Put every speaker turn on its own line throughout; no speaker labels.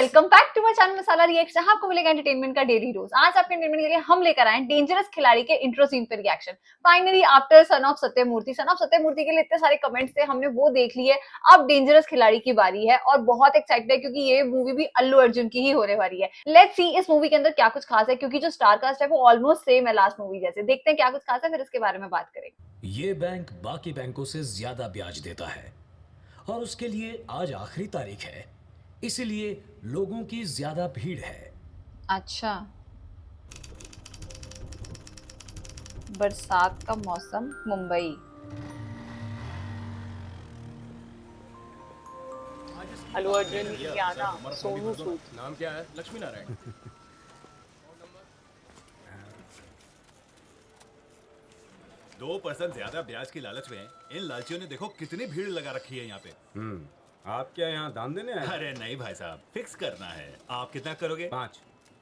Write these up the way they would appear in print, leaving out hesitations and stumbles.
Welcome back to my channel masala reaction. जहां आपको मिलेगा एंटरटेनमेंट का डेली रोज। आज आपके एंटरटेनमेंट के लिए हम लेकर आए डेंजरस खिलाड़ी के इंट्रो सीन पे reaction. Finally after son of Sathyamurthy के लिए इतने सारे कमेंट्स थे, हमने वो देख लिए। अब डेंजरस खिलाड़ी की बारी है और बहुत एक्साइटेड है क्योंकि ये मूवी भी अल्लू अर्जुन की ही होने वाली है। लेट्स सी इस मूवी के अंदर क्या कुछ खास है, क्योंकि जो स्टार कास्ट है वो ऑलमोस्ट सेम है लास्ट मूवी जैसे। देखते हैं क्या कुछ खास है, फिर इसके बारे में बात करेंगे।
ये बैंक बाकी बैंकों से ज्यादा ब्याज देता है और उसके लिए आज आखिरी तारीख है, इसीलिए लोगों की ज्यादा भीड़ है।
अच्छा, बरसात का मौसम, मुंबई।
अल्लू अर्जुन की आना, सोनू सूद।
नाम क्या है? लक्ष्मी नारायण।
2% ज्यादा ब्याज की लालच में इन लालचियों ने देखो कितनी भीड़ लगा रखी है यहाँ पे।
आप क्या यहाँ दान देने आए?
अरे नहीं भाई साहब, फिक्स करना है। आप कितना करोगे?
5।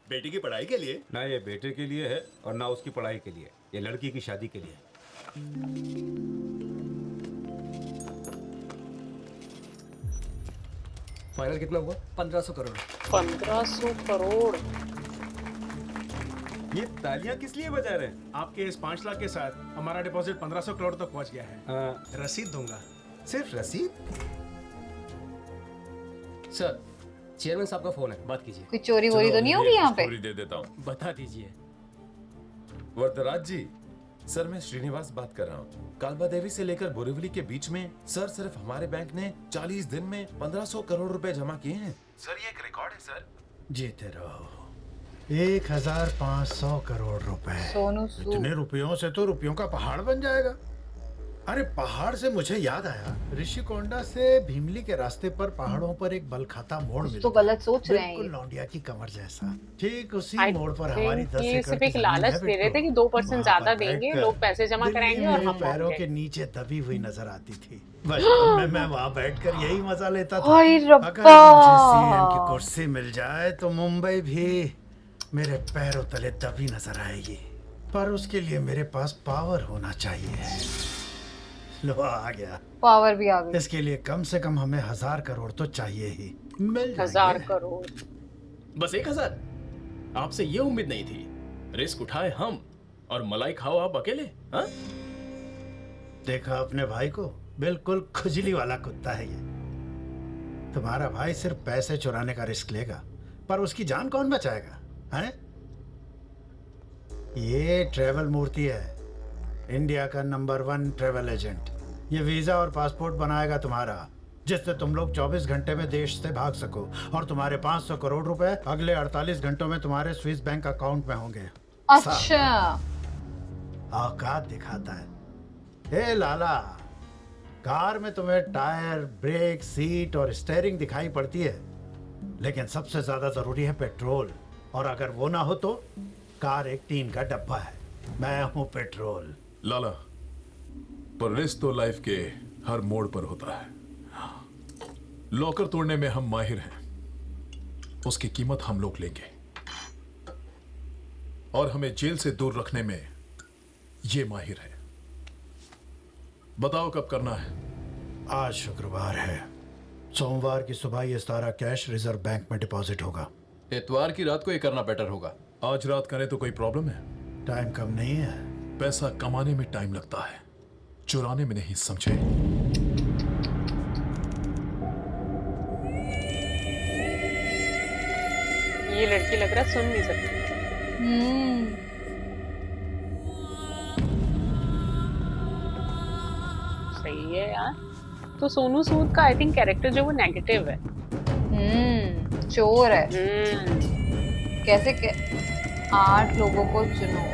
बेटी की पढ़ाई के लिए?
ना ये बेटे के लिए है और ना उसकी पढ़ाई के लिए, ये लड़की की शादी के लिए।
फाइनल कितना हुआ? 1500 करोड़।
1500 करोड़।
ये तालियां किस लिए बजा रहे हैं?
आपके इस 5 लाख के साथ हमारा डिपॉजिट 1500 करोड़ तक पहुंच गया है। रसीद दूंगा।
सिर्फ रसीद?
सर, चेयरमैन साहब का फोन है, बात कीजिए।
कोई चोरी वोरी तो नहीं होगी यहाँ पे?
स्टोरी दे देता हूँ।
बता दीजिए।
वरदराज जी, सर मैं श्रीनिवास बात कर रहा हूँ। कालबा देवी से लेकर बोरीवली के बीच में सर सिर्फ हमारे बैंक ने 40 दिन में 1500 करोड़ रुपए जमा किए हैं। सर ये एक रिकॉर्ड है सर।
जीते रहो। 1500 करोड़ रुपए।
सोनू सूद।
इतने रुपयों से तो रुपयों का पहाड़ बन जाएगा। अरे पहाड़ से मुझे याद आया, ऋषिकोंडा से भीमली के रास्ते पर पहाड़ों पर एक बल खाता मोड़ मिलता
तो गलत सोच रहे हैं
बिल्कुल
ये।
लौंडिया की कमर जैसा। ठीक उसी
I
मोड़ पर
think
हमारी 10
ये
एकड़
सिर्फ
की
एक
जमीन
लालच
है
दे रहे थे कि
बिट्टू।
2%
वहाँ
ज्यादा
पर
देंगे,
बैठकर
लोग पैसे जमा
दिल्ली
कराएंगे और
मेरे
हम
पैरों
होंगे।
के नीचे दबी हुई नजर आती थी। बचपन में मैं वहाँ बैठकर यही मजा लेता था।
हाय रब्बा।
अगर मुझे सीएम की कुर्सी मिल जाए तो मुंबई भी मेरे पैरों तले दबी नजर आएगी, पर उसके लिए मेरे पास पावर होना चाहिए। लो आ गया,
पावर भी आ गई।
इसके लिए कम से कम हमें 1000 करोड़ तो चाहिए ही। मिल
1000
जाएंगे।
करोड़।
बस 1000? आपसे ये उम्मीद नहीं थी। रिस्क उठाए हम और मलाई खाओ आप अकेले। हाँ?
देखा अपने भाई को, बिल्कुल खुजली वाला कुत्ता है ये। तुम्हारा भाई सिर्फ पैसे चुराने का रिस्क लेगा, पर उसकी जान कौन बचाएगा? हैं? ये ट्रैवल मूर्ति है, इंडिया का नंबर 1 ट्रैवल एजेंट। ये वीजा और पासपोर्ट बनाएगा तुम्हारा, जिससे तुम लोग 24 घंटे में देश से भाग सको, और तुम्हारे 500 करोड़ रुपए अगले 48 घंटों में तुम्हारे स्विस बैंक अकाउंट में होंगे।
अच्छा,
औकात दिखाता है। हे लाला, कार में तुम्हें टायर, ब्रेक, सीट और स्टीयरिंग दिखाई पड़ती है, लेकिन सबसे ज्यादा जरूरी है पेट्रोल, और अगर वो ना हो तो कार एक टीन का डब्बा है। मैं हूँ पेट्रोल।
लाला, पर रिस्क तो लाइफ के हर मोड़ पर होता है। लॉकर तोड़ने में हम माहिर हैं, उसकी कीमत हम लोग लेंगे, और हमें जेल से दूर रखने में ये माहिर है। बताओ कब करना है?
आज शुक्रवार है, सोमवार की सुबह ये सारा कैश रिजर्व बैंक में डिपॉजिट होगा।
इतवार की रात को ये करना बेटर होगा।
आज रात करें तो कोई प्रॉब्लम है?
टाइम कम नहीं है।
पैसा कमाने में टाइम लगता है, चुराने में नहीं, समझे?
ये लड़की लग रहा है सुन नहीं सकती। सही है यार। तो सोनू सूद का आई थिंक कैरेक्टर जो वो नेगेटिव है।
चोर है। कैसे 8 लोगों को चुनो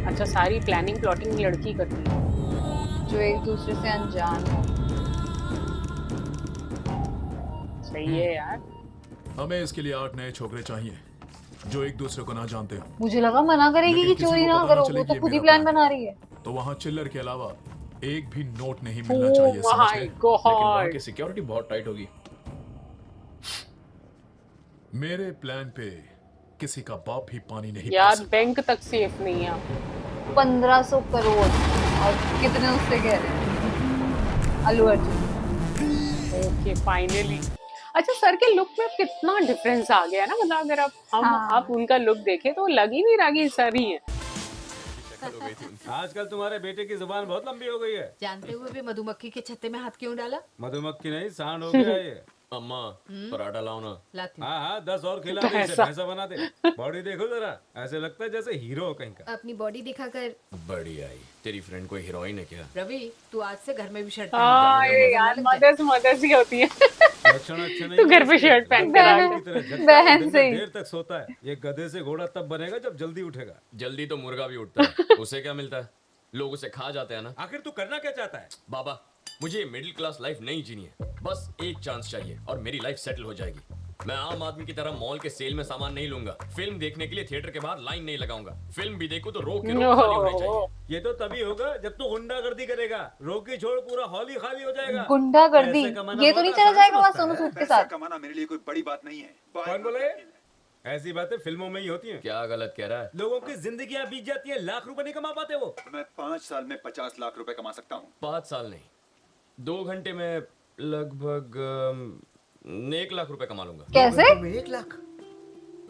अच्छा, सारी प्लानिंग प्लॉटिंग लड़की करती है
जो एक दूसरे से अनजान हो।
सही है यार।
हमें इसके लिए 8 नए छोकरे चाहिए जो एक दूसरे को ना जानते हो।
मुझे लगा मना करेगी
लेकिन
कि
किसी
चोरी
को
ना
पता
करो,
चले
वो
कि
तो
ये
खुद ही
मेरा
प्लान
प्लान
बना रही है।
तो वहाँ चिल्लर के अलावा एक भी नोट नहीं मिलना
Oh
चाहिए, समझ
my
गए?
लेकिन वहाँ
God।
की सिक्योरिटी बहुत टाइट होगी।
मेरे प्लान पे किसी का बाप भी पानी नहीं पी
यार
सकता।
बैंक तक सेफ नहीं है।
1500 करोड़ और कितने उससे कह रहे हैं? अल्लू अर्जुन।
ओके फाइनली अच्छा सर के लुक में कितना डिफरेंस आ गया ना, मतलब अगर आप उनका लुक देखें तो लग ही नहीं रहा कि सर ही है।
आजकल तुम्हारे बेटे की जुबान बहुत लंबी हो गई है।
जानते हुए भी मधुमक्खी के छत्ते में हाथ क्यों डाला?
मधुमक्खी नहीं, सांड हो गया ये।
अम्मा पराठा लाओ ना।
लाती हूँ।
हाँ 10 और खिला दे, इसे भैंसा बना दे। बॉडी देखो जरा, ऐसे लगता है जैसे हीरो हो कहीं का।
अपनी बॉडी दिखाकर।
बढ़िया आई, तेरी फ्रेंड कोई हीरोइन है क्या?
रवि तू आज से घर में भी शर्ट
हाँ यार, मदर्स ही होती है।
लक्षण अच्छे नहीं
तू घर पे शर्ट पहन के
बहन
रख।
की तरह जगता है,
बहन
दिन में
से ही।
देर तक सोता है। ये गधे से घोड़ा तब बनेगा जब जल्दी उठेगा।
जल्दी तो मुर्गा भी उठता है, उसे क्या मिलता है? लोग उसे खा जाते हैं ना।
आखिर तू करना क्या चाहता है?
बाबा मुझे मिडिल क्लास लाइफ नहीं जीनी है, बस एक चांस चाहिए और मेरी लाइफ सेटल हो जाएगी। मैं आम आदमी की तरह मॉल के सेल में सामान नहीं लूंगा, फिल्म देखने के लिए थिएटर के बाहर लाइन नहीं लगाऊंगा, फिल्म भी देखूं तो रोक के रोक खाली होनी चाहिए।
ये तो तभी होगा जब तू गुंडागर्दी करेगा। रोकी छोड़, पूरा हॉल ही खाली हो जाएगा।
गुंडागर्दी,
पैसे कमाना
ये तो
बहुत
नहीं चला
आसान
जाएगा वहाँ
समझता
सोनू
है।
सूद के साथ।
कमाना मेरे लिए कोई बड़ी बात नहीं है।
कौन बोले? ऐसी बातें फिल्मों में ही होती हैं।
क्या गलत कह रहा है?
लोगों की जिंदगियां बीत जाती है, लाख रुपए नहीं कमा पाते वो।
मैं 5 साल में 50 लाख रुपए कमा सकता हूँ।
5 साल नहीं, 2 घंटे में लगभग 1 लाख रुपए कमा लूंगा।
कैसे?
1 लाख?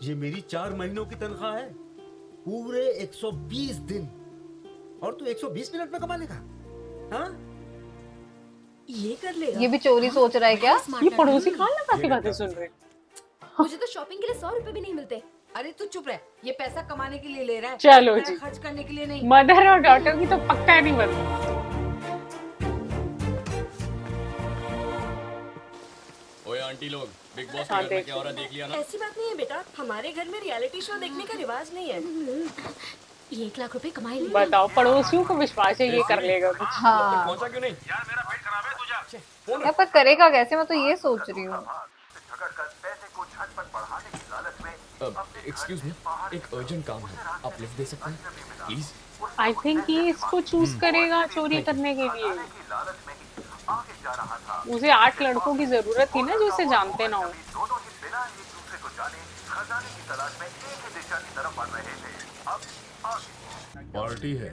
ये मेरी 4 महीनों की तनख्वाह है, पूरे 120 दिन। और तू 120 मिनट में कमा लेगा? हाँ?
ये कर लेगा।
ये भी चोरी सोच रहा है क्या?
ये पड़ोसी खान लगा की बातें सुन रहे हैं।
मुझे तो शॉपिंग के लिए 100 रुपए भी नहीं मिलते। अरे तू चुप रह, ये पैसा कमाने के लिए ले रहा है।
चलो
तेरा
जी।
खर्च करने के लिए नहीं।
मदर और डॉटर की तो पक्का नहीं बनती।
ओए आंटी लोग, बिग बॉस
हाँ,
के घर में
देख
क्या हो रहा है देख लिया ना?
ऐसी बात नहीं है बेटा, हमारे घर में रियलिटी शो देखने का रिवाज नहीं है। ये 1 लाख रुपए कमाए ले।
बताओ, पड़ोसियों को विश्वास है ये कर लेगा कुछ।
हाँ,
पहुंचा क्यों नहीं?
या पर करेगा कैसे? मैं तो ये सोच रही हूँ।
एक्सक्यूज मी, एक अर्जेंट काम है, आप लिफ्ट दे सकते हैं प्लीज?
आई थिंक ये इसको चूज करेगा चोरी करने के लिए। उसे 8 लड़कों की जरूरत थी ना जो इसे जानते ना हो।
पार्टी है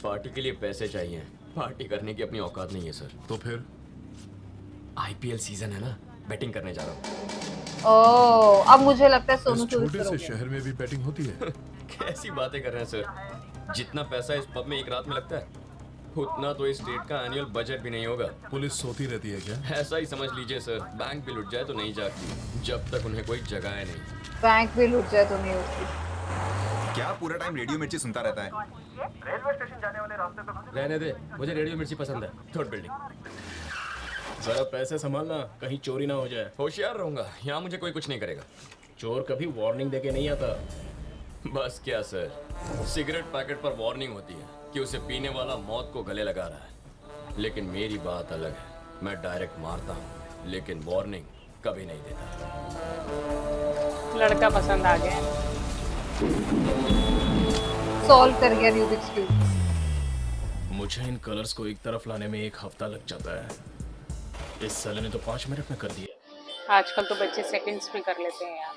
पार्टी के लिए पैसे चाहिए, पार्टी करने की अपनी औकात नहीं है सर।
तो फिर
आईपीएल सीजन है ना, बैटिंग करने जा रहा हूँ।
ओह, अब मुझे लगता है सोनू सूद
छोटे से
करोगे।
शहर में भी बैटिंग होती है।
कैसी बातें कर रहे हैं सर? जितना पैसा इस पब में एक रात में लगता है, उतना तो इस स्टेट का एनुअल बजट भी नहीं होगा।
पुलिस सोती रहती है क्या?
ऐसा ही समझ लीजिए सर, बैंक भी लुट जाए तो नहीं जागती जब तक उन्हें कोई जगाए नहीं।
बैंक भी लुट जाए तो नहीं होती।
क्या पूरा टाइम रेडियो मिर्ची सुनता रहता है?
रहने दे, मुझे रेडियो मिर्ची पसंद है।
Third building. जरा पैसे संभालना, कहीं चोरी ना हो जाए। होशियार रहूंगा, यहाँ मुझे कोई कुछ नहीं करेगा। चोर कभी वार्निंग देके नहीं आता। बस क्या सर, सिगरेट पैकेट पर वार्निंग होती है कि उसे पीने वाला मौत को गले लगा रहा है, लेकिन मेरी बात अलग है। मैं डायरेक्ट मारता हूँ, लेकिन वार्निंग कभी नहीं देता।
लड़का पसंद आ गया।
सॉल्व कर गया रूबिक्स क्यूब।
मुझे इन कलर्स को एक तरफ लाने में 1 हफ्ता लग जाता है, इस साले ने तो 5 मिनट में कर दिया।
आजकल तो बच्चे सेकंड्स में कर लेते हैं यार।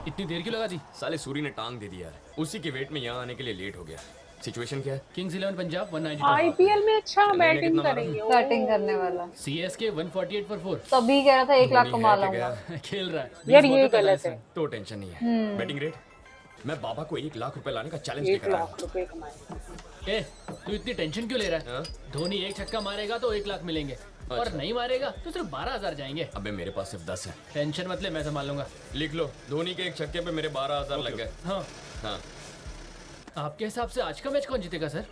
इतनी देर क्यों लगा दी?
साले सूरी ने टांग दे दिया है, उसी के वेट में यहाँ आने के लिए लेट हो गया। सिचुएशन क्या है?
किंग्स 11 पंजाब 192,
आईपीएल में अच्छा
मैंने
बैटिंग
कितना मारा?
करेंगे।
बैटिंग करने वाला
सीएसके 148 for 4।
तभी कह रहा था 1 लाख
धोनी
कमा
है कि
लूंगा।
गया?
खेल रहा है।
यार
20
ये
बॉल पे
गलत
45
है।
तो टेंशन नहीं है। बैटिंग रेट, मैं बाबा को 1 लाख रुपए लाने का चैलेंज
1
लेकर आया
लाख रुपए कमाए।
ए, तू इतनी टेंशन क्यों ले रहा है?
हाँ?
धोनी 1 छक्का मारेगा तो 1 लाख मिलेंगे, और
अच्छा।
नहीं मारेगा तो सिर्फ 12,000 जाएंगे।
अबे मेरे पास सिर्फ 10 है।
टेंशन मत ले, मैं संभाल लूंगा।
लिख लो, धोनी के 1 छक्के पे मेरे 12,000 लग गए।
हाँ,
हाँ,
आपके हिसाब से आज का मैच कौन जीतेगा सर?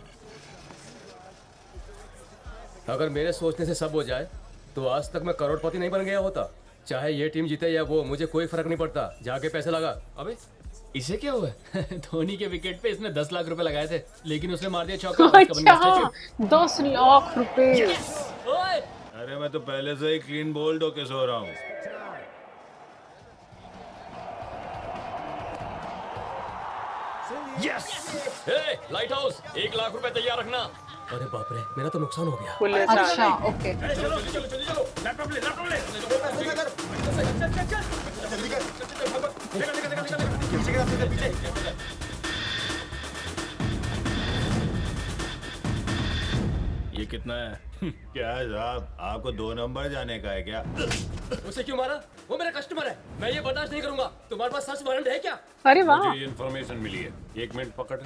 अगर मेरे सोचने से सब हो जाए तो आज तक मैं करोड़पति नहीं बन गया होता। चाहे ये टीम जीते या वो, मुझे कोई फर्क नहीं पड़ता। जाके पैसे लगा।
अबे इसे क्या हुआ?
धोनी के विकेट पे इसने 10 लाख रुपए लगाए थे, लेकिन उसने मार दिया चौका। उसका बन गया
अच्छा,
स्टैचू।
10 लाख रुपए।
ओए,
अरे मैं तो पहले से ही क्लीन बोल्ड होके सो रहा हूँ।
हे, लाइट हाउस, 1 लाख रुपए तैयार रखना।
अरे बाप रे, मेरा तो नुकसान हो गया।
पुलिस आ
अच्छा
गई।
ओके।
ये कितना है?
क्या साहब, आपको 2 नंबर जाने का है क्या?
उसे क्यों मारा? वो मेरा कस्टमर है, मैं ये बर्दाश्त नहीं करूंगा। तुम्हारे पास सर्च वारंट है क्या?
अरे वाह,
मुझे ये इन्फॉर्मेशन मिली है, 1 मिनट पकड़।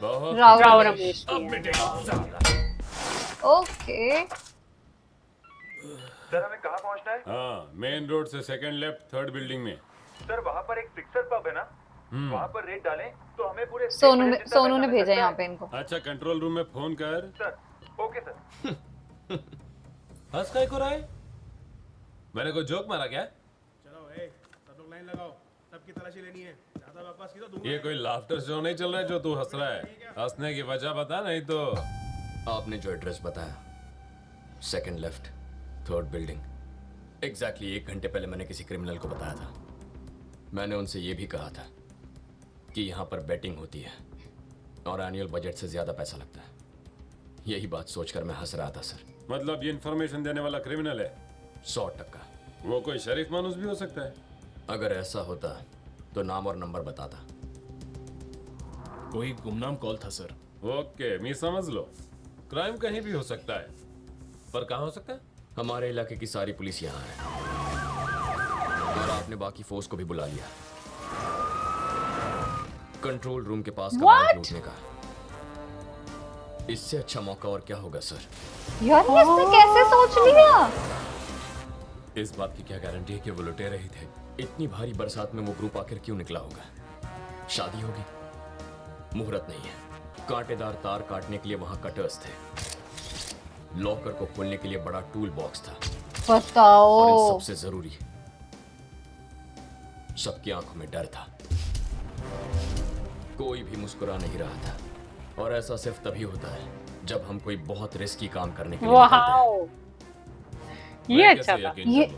बहुत
राव रमेश
अब
की है।
मिटेगा।
ओके
सर हमें कहाँ पहुँचना है?
हाँ, मेन रोड से सेकंड लेफ्ट, 3rd बिल्डिंग में।
सर वहाँ पर एक फिक्सर पब है ना, वहाँ पर रेट डालें तो हमें पूरे
सोनू ने भेजा यहाँ पे इनको।
अच्छा, कंट्रोल रूम में फोन कर।
Sir okay sir.
हंस काय को रहा है? मैंने कोई जोक मारा क्या?
चलो सब लोग लाइन लगाओ, सबकी तलाशी लेनी है। ज्यादा बकवास की तो दूंगा।
ये कोई लाफ्टर शो नहीं चल रहा है जो तू हंस रहा है। हंसने की वजह बता, नहीं तो।
आपने जो एड्रेस बताया, second left, 3rd building, exactly 1 घंटे पहले मैंने किसी क्रिमिनल को बताया था। मैंने उनसे ये भी कहा था कि यहाँ पर बेटिंग होती है और एनुअल बजट से ज्यादा पैसा लगता है। यही बात सोचकर मैं हंस रहा था सर।
मतलब ये इन्फॉर्मेशन देने वाला क्रिमिनल है?
100%।
वो कोई शरीफ मानुस भी हो सकता है।
अगर ऐसा होता तो नाम और नंबर बताता। कोई गुमनाम कॉल था सर।
ओके, मैं समझ लो। क्राइम कहीं भी हो सकता है, पर कहाँ हो सकता है?
हमारे इलाके की सारी पुलिस यहाँ है और आपने बाकी फोर्स को भी बुला लिया कंट्रोल रूम के पास का बैंक लूटने का। इससे अच्छा मौका और क्या होगा सर?
यार ये इसने कैसे सोच लिया?
इस बात की क्या गारंटी है कि वो लुटेरे ही थे?
इतनी भारी बरसात में वो ग्रुप आखिर क्यों निकला होगा? शादी होगी, मुहूर्त नहीं है, कांटेदार तार काटने के लिए वहां कटर्स थे, लॉकर को खोलने के लिए बड़ा टूल बॉक्स था,
बताओ।
और इन सबसे जरूरी, सबकी आंखों में डर था। कोई भी मुस्कुरा नहीं रहा था और ऐसा सिर्फ तभी होता है जब हम कोई बहुत रिस्की काम करने के लिए निकलते हैं।
वाओ, ये अच्छा था।
ये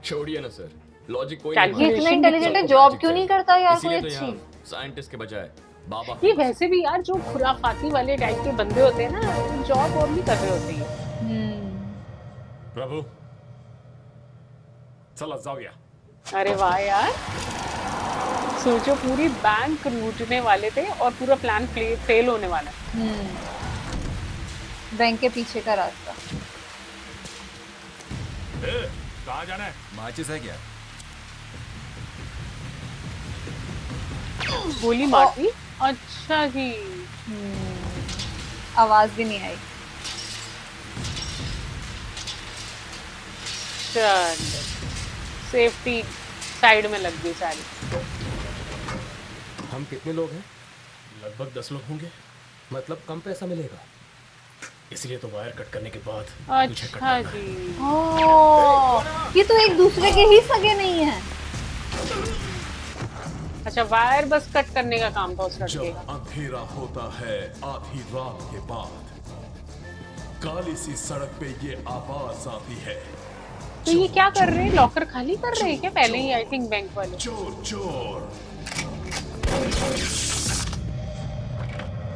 छोड़िए ना सर, लॉजिक कोई
Calculation
ये इतना इंटेलिजेंट है, जॉब क्यों नहीं करता यार कोई
इसीलिए तो
अच्छी?
यहाँ साइंटिस्ट के बजाय बाबा
ये वैसे भी यार जो खुराफाती वाले टाइप के बंदे होते हैं ना, जॉब और नहीं कर रहे होते हैं।
प्रभु, चला जाओ गया।
अरे वाह यार, सोचो पूरी बैंक लूटने वाले थे और पूरा प्लान फेल होने वाला है।
बैंक के पीछे का रास्ता।
कहाँ जाना है?
माचिस है क्या?
गोली मार दी? अच्छा जी।
आवाज भी नहीं आई।
चल, सेफ्टी साइड में लग गई सारी।
हम कितने लोग हैं?
लगभग 10 लोग होंगे।
मतलब कम पैसा मिलेगा?
इसलिए तो वायर कट करने के बाद तुझे कट
अच्छा
करना है।
जी।
ओह, ये तो एक दूसरे के ही सगे नहीं है।
अच्छा, वायर बस कट करने का काम था उस लड़के
जब
का।
अंधेरा होता है आधी रात के बाद, काली सी सड़क पे ये आवाज आती है,
तो ये क्या कर रहे हैं? लॉकर खाली कर रहे हैं क्या पहले ही? आई थिंक बैंक वाले।
चोर चोर।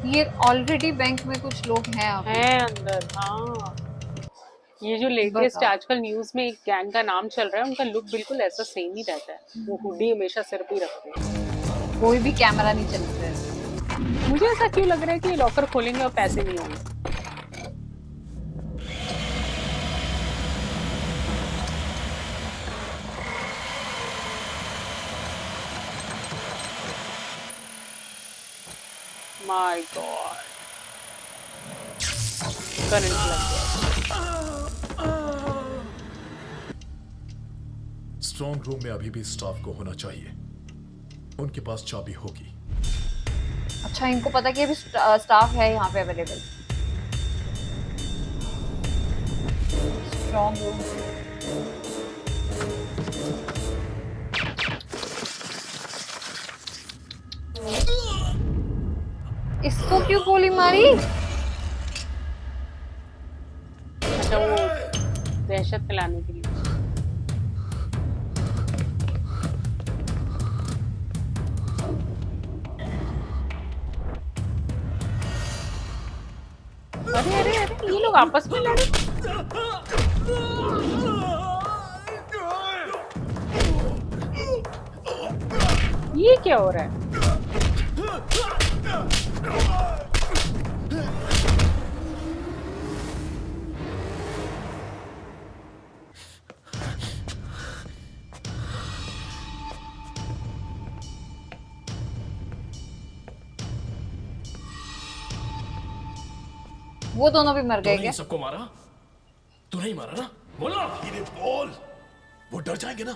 ये ऑलरेडी बैंक में कुछ लोग हैं अभी।
हैं अंदर। हाँ, ये जो लेटेस्ट
बताओ।
आजकल न्यूज में एक गैंग का नाम चल रहा है, उनका लुक बिल्कुल ऐसा सेम ही रहता है। वो हुडी हमेशा सिर पे ही रखते हैं।
कोई भी कैमरा नहीं चलता है।
मुझे ऐसा क्यों लग रहा है कि ये लॉकर खोलेंगे और पैसे नहीं होंगे? माय गॉड, करंट लग गया।
स्ट्रॉन्ग रूम में अभी भी स्टाफ को होना चाहिए, उनके पास चाबी होगी।
अच्छा, इनको पता कि अभी स्टाफ है यहाँ पे अवेलेबल। Strong room. इसको क्यों गोली मारी?
अच्छा, वो दहशत फैलाने के लिए। अरे अरे अरे, ये लोग आपस में लड़े। ये क्या हो रहा है?
वो दोनों भी मर गए
तूने
क्या?
इन सबको मारा? तू नहीं मारा ना? बोला
धीरे बोल, वो डर जाएंगे ना।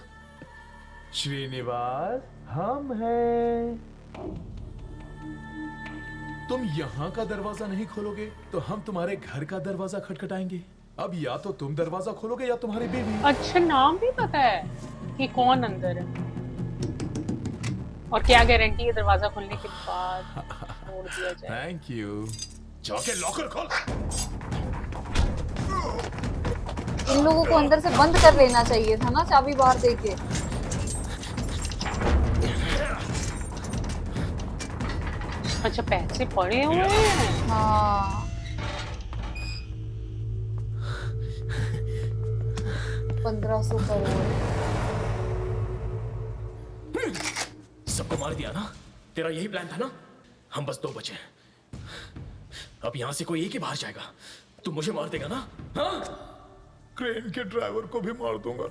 श्रीनिवास, हम हैं। तुम यहाँ का दरवाजा नहीं खोलोगे तो हम तुम्हारे घर का दरवाजा खटखटाएंगे। अब या तो तुम दरवाजा खोलोगे या तुम्हारी बीवी।
अच्छा, नाम भी पता है कि कौन अंदर है, और क्या गारंटी है दरवाजा खोलने के बाद छोड़ दिया जाए।
Thank you. जाके लॉकर खोल।
इन लोगों को अंदर से बंद कर लेना चाहिए था ना, चाबी बाहर देके।
अच्छा, पैसे पड़े हुए हैं।
हाँ, 1500 करोड़।
सबको मार दिया ना? तेरा यही प्लान था ना? हम बस 2 बचे। अब यहाँ से कोई एक ही बाहर जाएगा। तू मुझे मार देगा ना? हाँ?
क्रेन के ड्राइवर को भी मार दूंगा।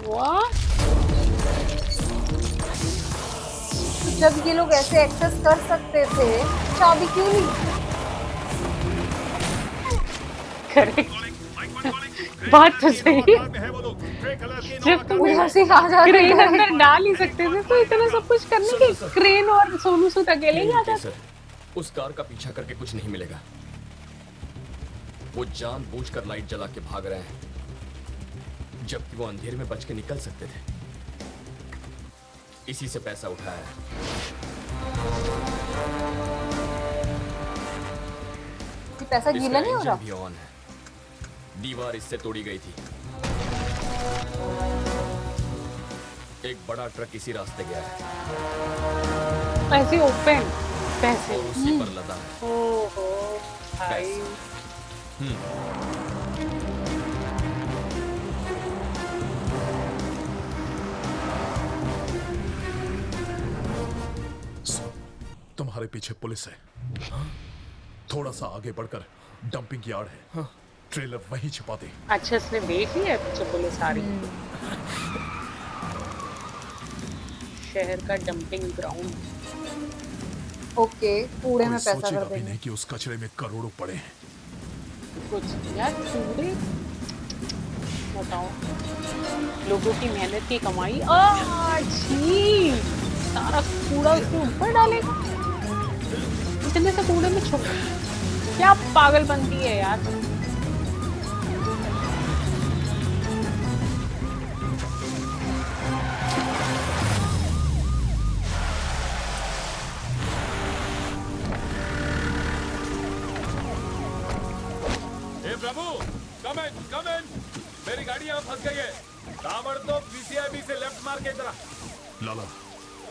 What?
जब ये लोग ऐसे एक्सेस कर सकते थे, चाबी क्यों ली?
करेक्ट, बात तो सही है। जब तुम क्रेन अंदर डाल ही सकते थे तो इतना सब कुछ करने के क्रेन और सोनू सूद अकेले ही आ जाते।
उस कार का पीछा करके कुछ नहीं मिलेगा। वो जानबूझकर लाइट जला के भाग रहे हैं, जबकि वो अंधेरे में बच के निकल सकते थे। इसी से पैसा उठाया है।
ये पैसा गीला नहीं हो रहा?
भी ऑन है। दीवार इससे तोड़ी गई थी। एक बड़ा ट्रक इसी रास्ते गया है।
पैसे ओपन, पैसे
और उसी पर लदा है।
ओहो भाई।
तुम्हारे पीछे पुलिस है। थोड़ा सा आगे बढ़कर डंपिंग यार्ड है। ट्रेलर वहीं छिपा दे।
अच्छा, इसने देख लिया पीछे पुलिस आ रही है। शहर का डंपिंग ग्राउंड।
ओके, कूड़े में पैसा
सोचेगा
कर
भी
देंगे।
नहीं कि उस कचरे में करोड़ों पड़े हैं।
कुछ यार, कूड़े बताओ, लोगों की मेहनत की कमाई। छी, सारा कूड़ा उसके ऊपर डालेगा। इतने से कूड़े में छुप, क्या पागल बनती है यार।
प्रभु, कम इन। मेरी गाड़ी यहाँ फंस गई है। ताबड़तोड़ पीसीआईबी से लेफ्ट मार के इधर।
लाला,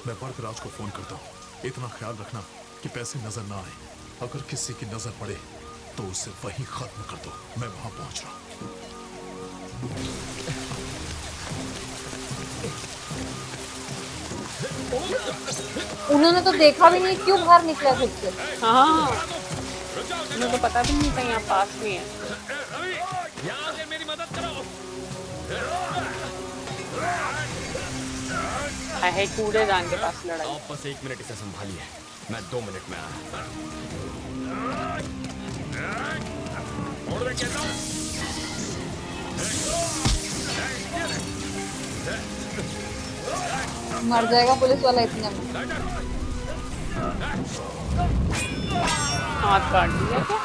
मैं बरकराज को फोन करता हूँ। इतना ख्याल रखना कि पैसे नजर ना आए। अगर किसी की नजर पड़े तो उसे वहीं खत्म कर दो। मैं वहां पहुंच रहा
हूँ। उन्होंने तो देखा भी नहीं, क्यों बाहर निकला खुद से?
हाँ, मुझे तो पता भी नहीं था यहाँ पास में है।
यहाँ से मेरी मदद करो।
है कूड़ेदान के पास लड़ाई।
आप बस 1 मिनट इसे संभालिए, मैं 2 मिनट में आया।
मर जाएगा पुलिस वाला इतने में।
हाथ काट दिया क्या?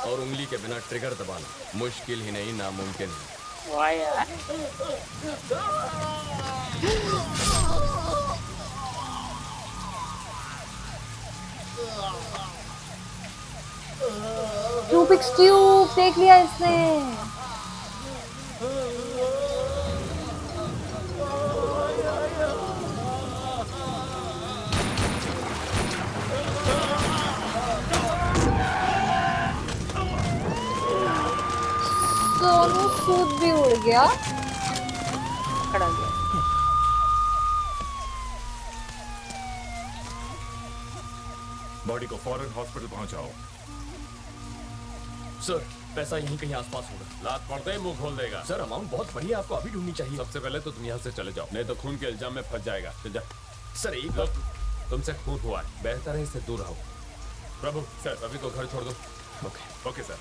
और उंगली के बिना ट्रिगर दबाना मुश्किल ही नहीं, नामुमकिन है।
वाह यार।
रूबिक्स क्यूब देख लिया इसने। सोनू सूद भी उड़ गया।
खड़ा गया।
बॉडी को फौरन हॉस्पिटल पहुंचाओ।
सर, पैसा यहीं कहीं आसपास होगा।
लात पड़ते ही मुंह खोल देगा।
सर अमाउंट बहुत बड़ी है, आपको अभी ढूंढनी चाहिए।
सबसे पहले तो तुम यहाँ से चले जाओ, नहीं तो खून के इल्जाम में फंस जाएगा। चल जा।
सर एक
लो, तुमसे खून हुआ है, बेहतर है इससे दूर रहो। प्रभु सर अभी तो घर छोड़ दो।
Okay
okay sir.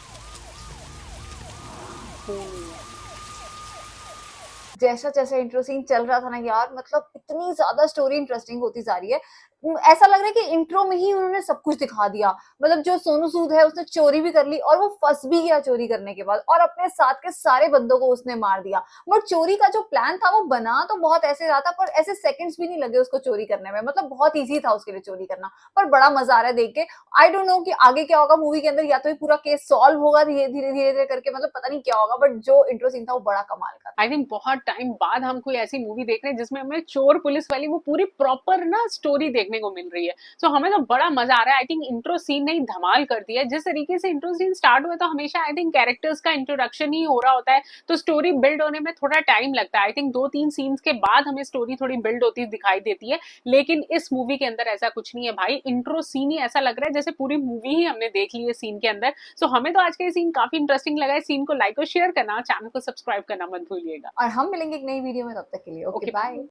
जैसा जैसा इंट्रो सीन चल रहा था ना यार, मतलब इतनी ज्यादा स्टोरी इंटरेस्टिंग होती जा रही है। ऐसा लग रहा है कि इंट्रो में ही उन्होंने सब कुछ दिखा दिया। मतलब जो सोनू सूद है उसने चोरी भी कर ली और वो फंस भी गया चोरी करने के बाद, और अपने साथ के सारे बंदों को उसने मार दिया। बट चोरी का जो प्लान था वो बना तो बहुत ऐसे रहा था, पर ऐसे सेकंड्स भी नहीं लगे उसको चोरी करने में। मतलब बहुत इजी था उसके लिए चोरी करना, पर बड़ा मजा आ रहा है देख के। आई डोंट नो कि आगे क्या होगा मूवी के अंदर, या तो ये पूरा केस सॉल्व होगा धीरे धीरे करके, मतलब पता नहीं क्या होगा। बट जो इंट्रो सीन था वो बड़ा कमाल का था।
आई थिंक बहुत टाइम बाद हम कोई ऐसी मूवी देख रहे हैं जिसमें हमें चोर पुलिस वाली वो पूरी प्रॉपर ना स्टोरी देखने को मिल रही है। सो हमें तो बड़ा मजा आ रहा है। आई थिंक इंट्रो सीन ने ही धमाल कर दिया है। जिस तरीके से इंट्रो सीन स्टार्ट हुआ तो हमेशा आई थिंक कैरेक्टर्स का इंट्रोडक्शन ही हो रहा होता है, तो स्टोरी बिल्ड होने में थोड़ा टाइम लगता है। आई थिंक 2-3 सीन्स के बाद हमें स्टोरी थोड़ी बिल्ड होती दिखाई देती है, लेकिन इस मूवी के अंदर ऐसा कुछ नहीं है भाई। इंट्रो सीन ही ऐसा लग रहा है जैसे पूरी मूवी ही हमने देख ली है सीन के अंदर। सो हमें तो आज का ये सीन काफी इंटरेस्टिंग लगा है। सीन को लाइक और शेयर करना, चैनल को सब्सक्राइब करना मत भूलिएगा।
और हम मिलेंगे एक नई वीडियो में, तब तक के लिए ओके बाय।